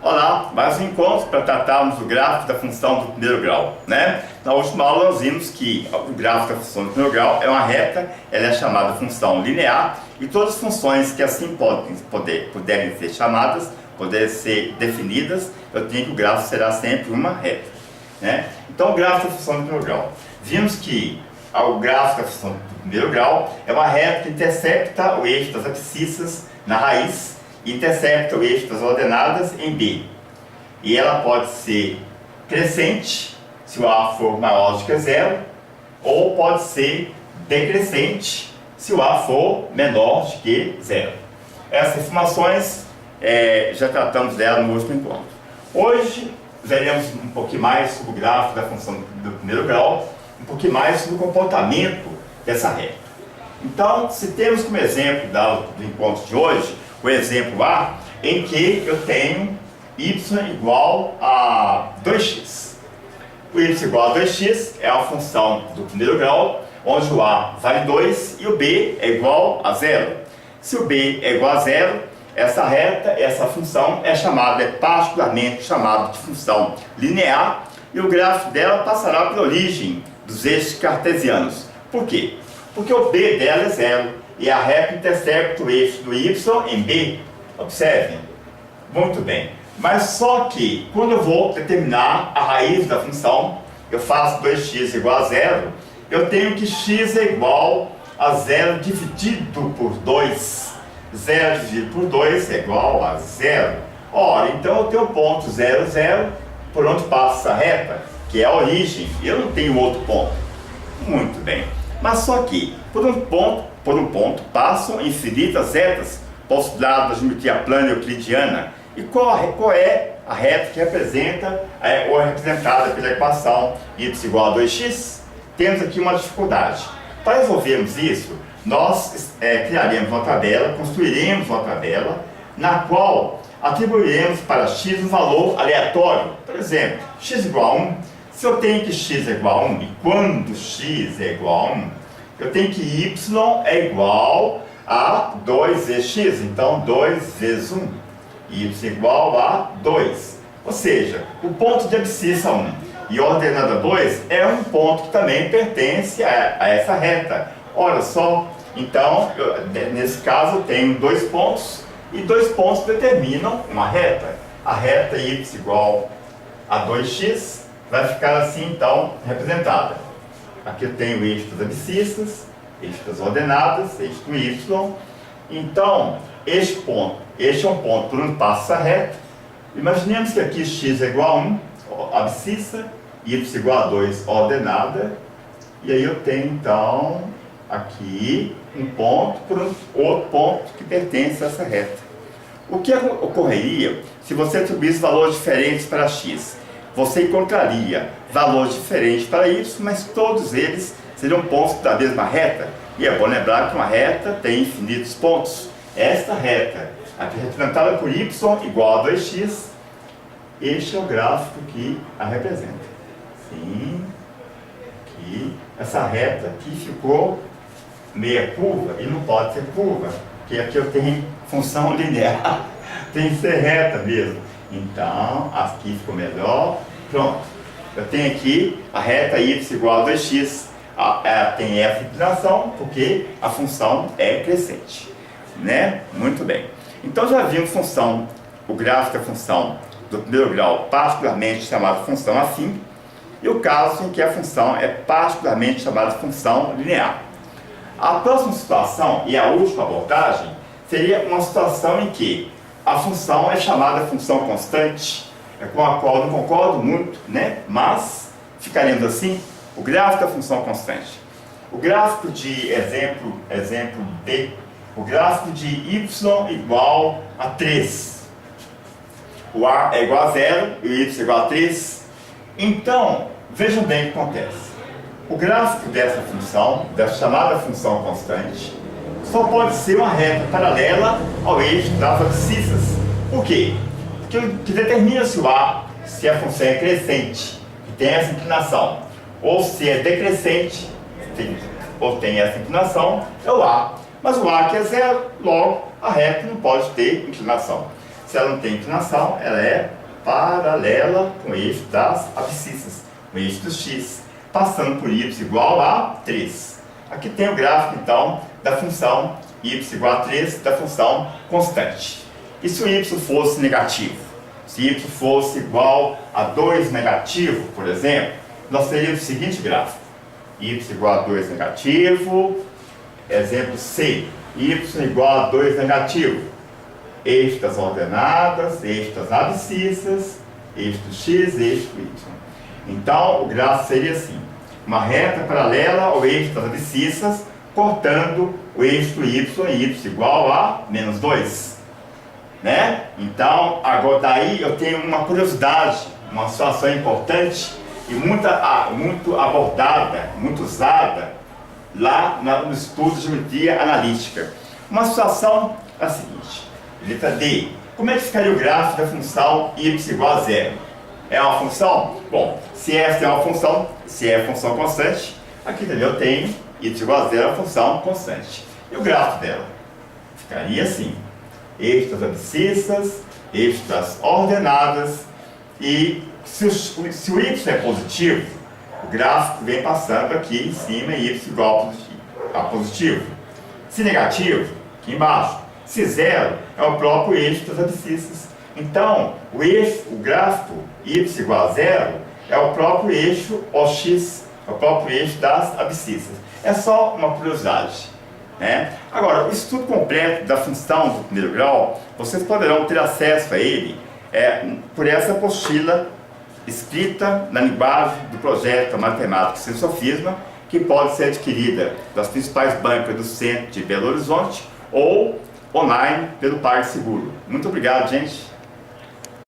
Olá, mais um encontro para tratarmos do gráfico da função do primeiro grau, né? Na última aula nós vimos que o gráfico da função do primeiro grau é uma reta, ela é chamada função linear e todas as funções que assim puderem ser chamadas, poderem ser definidas, eu tenho que o gráfico será sempre uma reta, né? Então o gráfico da função do primeiro grau, vimos que o gráfico da função do primeiro grau é uma reta que intercepta o eixo das abscissas na raiz e intercepta o eixo das ordenadas em B. E ela pode ser crescente, se o A for maior do que zero, ou pode ser decrescente, se o A for menor do que zero. Essas informações já tratamos dela no último encontro. Hoje veremos um pouquinho mais sobre o gráfico da função do primeiro grau, um pouquinho mais sobre o comportamento dessa reta. Então, se temos como exemplo do encontro de hoje, o exemplo A, em que eu tenho y igual a 2x. O y igual a 2x é a função do primeiro grau, onde o A vale 2 e o B é igual a 0. Se o B é igual a 0, essa reta, essa função é particularmente chamada de função linear e o gráfico dela passará pela origem dos eixos cartesianos. Por quê? Porque o B dela é 0. E a reta intercepta o eixo do y em B. Observem. Muito bem. Mas só que, quando eu vou determinar a raiz da função, eu faço 2x igual a 0, eu tenho que x é igual a 0 dividido por 2. 0 dividido por 2 é igual a 0. Ora, então eu tenho o ponto 0, 0, por onde passa essa reta, que é a origem. Eu não tenho outro ponto. Muito bem. Mas só que, por um ponto passam infinitas retas postuladas da geometria plana euclidiana. E qual é a reta que representa ou é representada pela equação y igual a 2x? Temos aqui uma dificuldade. Para resolvermos isso, nós criaremos uma tabela, construiremos uma tabela, na qual atribuiremos para x um valor aleatório. Por exemplo, x igual a 1. Se eu tenho que x é igual a 1, e quando x é igual a 1, eu tenho que y é igual a 2 vezes x, então 2 vezes 1, y igual a 2. Ou seja, o ponto de abscissa 1 e ordenada 2 é um ponto que também pertence a essa reta. Olha só, então, nesse caso eu tenho dois pontos, e dois pontos determinam uma reta. A reta y igual a 2x vai ficar assim, então, representada. Aqui eu tenho o eixo das abscissas, eixo das ordenadas, eixo do y. Então, este é um ponto por onde passa essa reta. Imaginemos que aqui x é igual a 1, abscissa, y igual a 2, ordenada. E aí eu tenho, então, aqui um ponto por outro ponto que pertence a essa reta. O que ocorreria se você atribuísse valores diferentes para x? Você encontraria valores diferentes para y, mas todos eles seriam pontos da mesma reta. E é bom lembrar que uma reta tem infinitos pontos. Esta reta, aqui representada por y igual a 2x, este é o gráfico que a representa. Sim, aqui, essa reta aqui ficou meia curva e não pode ser curva, porque aqui eu tenho função linear, tem que ser reta mesmo. Então, aqui ficou melhor. Pronto. Eu tenho aqui a reta y igual a 2x. Tem essa inclinação porque a função é crescente. Né? Muito bem. Então, já vimos o gráfico da função do primeiro grau, particularmente chamada função afim, e o caso em que a função é particularmente chamada função linear. A próxima situação, e a última abordagem, seria uma situação em que a função é chamada função constante, com a qual eu não concordo muito, né? Mas ficaremos assim, o gráfico da função constante. O gráfico de exemplo B, o gráfico de y igual a 3. O A é igual a 0 e o y é igual a 3. Então, vejam bem o que acontece. O gráfico dessa função, dessa chamada função constante, só pode ser uma reta paralela ao eixo das abscissas. Por quê? Porque o que determina se a função é crescente, que tem essa inclinação, ou se é decrescente, ou tem essa inclinação, é o A. Mas o A que é 0, logo a reta não pode ter inclinação. se ela não tem inclinação, ela é paralela com o eixo das abscissas, o eixo do x, passando por y igual a 3. Aqui tem o gráfico, então, da função y igual a 3, da função constante. E se o y fosse negativo? Se y fosse igual a 2 negativo, por exemplo, nós teríamos o seguinte gráfico. Y igual a 2 negativo, exemplo C. Y igual a 2 negativo. Eixo das ordenadas, eixo das abscissas, eixo do x, eixo do y. Então, o gráfico seria assim. Uma reta paralela ao eixo das abscissas, cortando o eixo do y, y igual a menos 2. Né? Então, agora daí eu tenho uma curiosidade, uma situação importante e muito abordada, muito usada lá no estudo de geometria analítica. Uma situação é a seguinte, letra D. Como é que ficaria o gráfico da função y igual a 0? É uma função? Bom, se essa é uma função, se é função constante, aqui também eu tenho y igual a 0 é uma função constante. E o gráfico dela? Ficaria assim. Eixo das abscissas, eixo das ordenadas, e se o y é positivo, o gráfico vem passando aqui em cima e y igual a positivo. Se negativo, aqui embaixo. Se zero, é o próprio eixo das abscissas. Então, o gráfico y igual a 0 é o próprio eixo OX, é o próprio eixo das abscissas. É só uma curiosidade. Né? Agora, o estudo completo da função do primeiro grau, vocês poderão ter acesso a ele por essa apostila escrita na linguagem do projeto Matemática Sem Sofisma, que pode ser adquirida das principais bancas do centro de Belo Horizonte ou online pelo PagSeguro. Muito obrigado, gente!